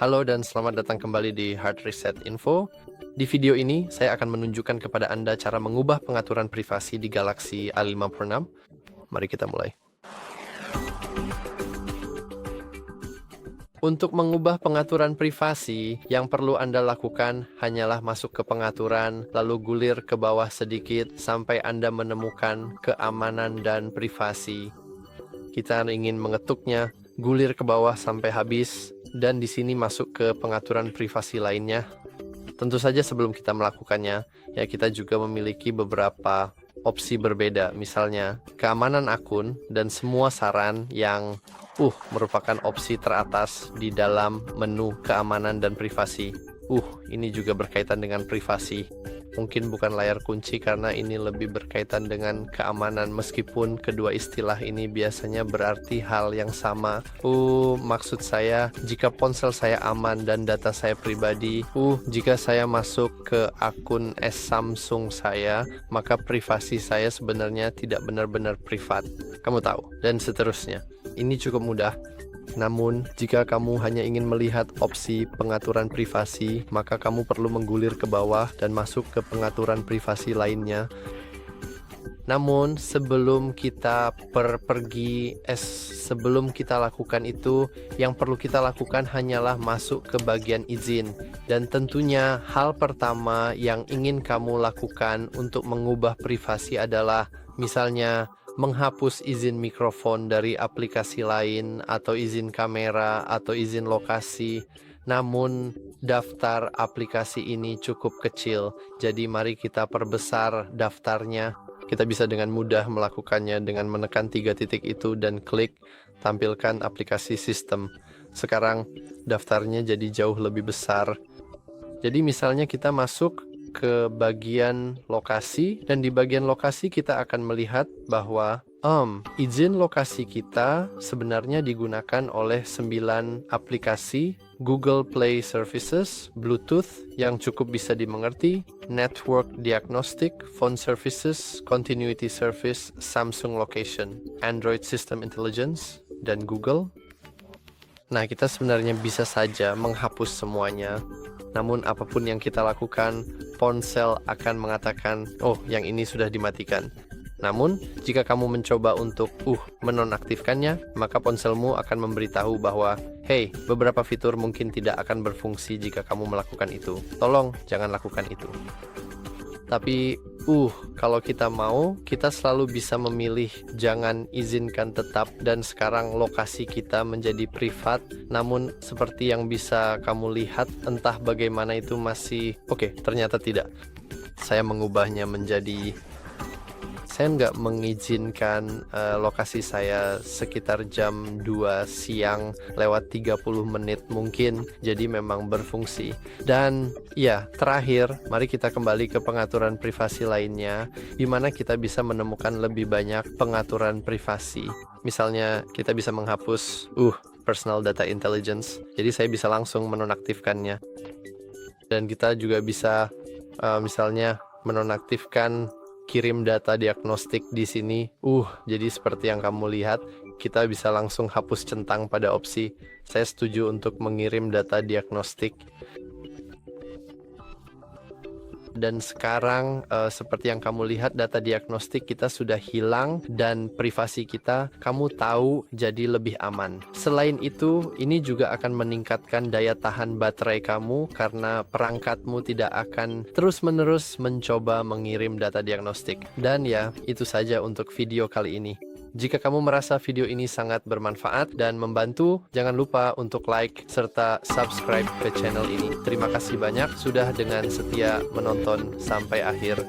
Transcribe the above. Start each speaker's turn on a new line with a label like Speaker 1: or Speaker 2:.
Speaker 1: Halo dan selamat datang kembali di Hard Reset Info. Di video ini, saya akan menunjukkan kepada Anda cara mengubah pengaturan privasi di Galaxy A56. Mari kita mulai. Untuk mengubah pengaturan privasi, yang perlu Anda lakukan hanyalah masuk ke pengaturan, lalu gulir ke bawah sedikit sampai Anda menemukan keamanan dan privasi. Kita ingin mengetuknya, gulir ke bawah sampai habis, dan di sini masuk ke pengaturan privasi lainnya. Tentu saja sebelum kita melakukannya, ya kita juga memiliki beberapa opsi berbeda, misalnya keamanan akun dan semua saran yang merupakan opsi teratas di dalam menu keamanan dan privasi. Ini juga berkaitan dengan privasi. Mungkin bukan layar kunci karena ini lebih berkaitan dengan keamanan, meskipun kedua istilah ini biasanya berarti hal yang sama. Maksud saya, jika ponsel saya aman dan data saya pribadi, jika saya masuk ke akun Samsung saya, maka privasi saya sebenarnya tidak benar-benar privat. Kamu tahu, dan seterusnya. Ini cukup mudah. Namun, jika kamu hanya ingin melihat opsi pengaturan privasi, maka kamu perlu menggulir ke bawah dan masuk ke pengaturan privasi lainnya. Namun, sebelum kita sebelum kita lakukan itu, yang perlu kita lakukan hanyalah masuk ke bagian izin. Dan tentunya, hal pertama yang ingin kamu lakukan untuk mengubah privasi adalah, misalnya, menghapus izin mikrofon dari aplikasi lain, atau izin kamera, atau izin lokasi. Namun, daftar aplikasi ini cukup kecil, jadi mari kita perbesar daftarnya. Kita bisa dengan mudah melakukannya dengan menekan 3 titik itu dan klik tampilkan aplikasi sistem. Sekarang, daftarnya jadi jauh lebih besar. Jadi misalnya kita masuk ke bagian lokasi, dan di bagian lokasi kita akan melihat bahwa izin lokasi kita sebenarnya digunakan oleh 9 aplikasi Google Play Services, Bluetooth yang cukup bisa dimengerti, Network Diagnostic, Phone Services, Continuity Service, Samsung Location, Android System Intelligence, dan Google. Nah, kita sebenarnya bisa saja menghapus semuanya. Namun apapun yang kita lakukan, ponsel akan mengatakan, yang ini sudah dimatikan. Namun, jika kamu mencoba untuk menonaktifkannya, maka ponselmu akan memberitahu bahwa, hey, beberapa fitur mungkin tidak akan berfungsi jika kamu melakukan itu. Tolong, jangan lakukan itu. Tapi, kalau kita mau, kita selalu bisa memilih jangan izinkan tetap, dan sekarang lokasi kita menjadi privat. Namun, seperti yang bisa kamu lihat, entah bagaimana itu masih, ternyata tidak. Saya mengubahnya menjadi, saya nggak mengizinkan lokasi saya sekitar jam 2 siang lewat 30 menit mungkin, jadi memang berfungsi. Dan ya, terakhir, mari kita kembali ke pengaturan privasi lainnya, di mana kita bisa menemukan lebih banyak pengaturan privasi. Misalnya, kita bisa menghapus Personal Data Intelligence, jadi saya bisa langsung menonaktifkannya. Dan kita juga bisa misalnya menonaktifkan kirim data diagnostik di sini. Jadi seperti yang kamu lihat, kita bisa langsung hapus centang pada opsi saya setuju untuk mengirim data diagnostik. Dan sekarang seperti yang kamu lihat, data diagnostik kita sudah hilang dan privasi kita kamu tahu jadi lebih aman. Selain itu, ini juga akan meningkatkan daya tahan baterai kamu karena perangkatmu tidak akan terus-menerus mencoba mengirim data diagnostik. Dan ya, itu saja untuk video kali ini. Jika kamu merasa video ini sangat bermanfaat dan membantu, jangan lupa untuk like serta subscribe ke channel ini. Terima kasih banyak sudah dengan setia menonton sampai akhir.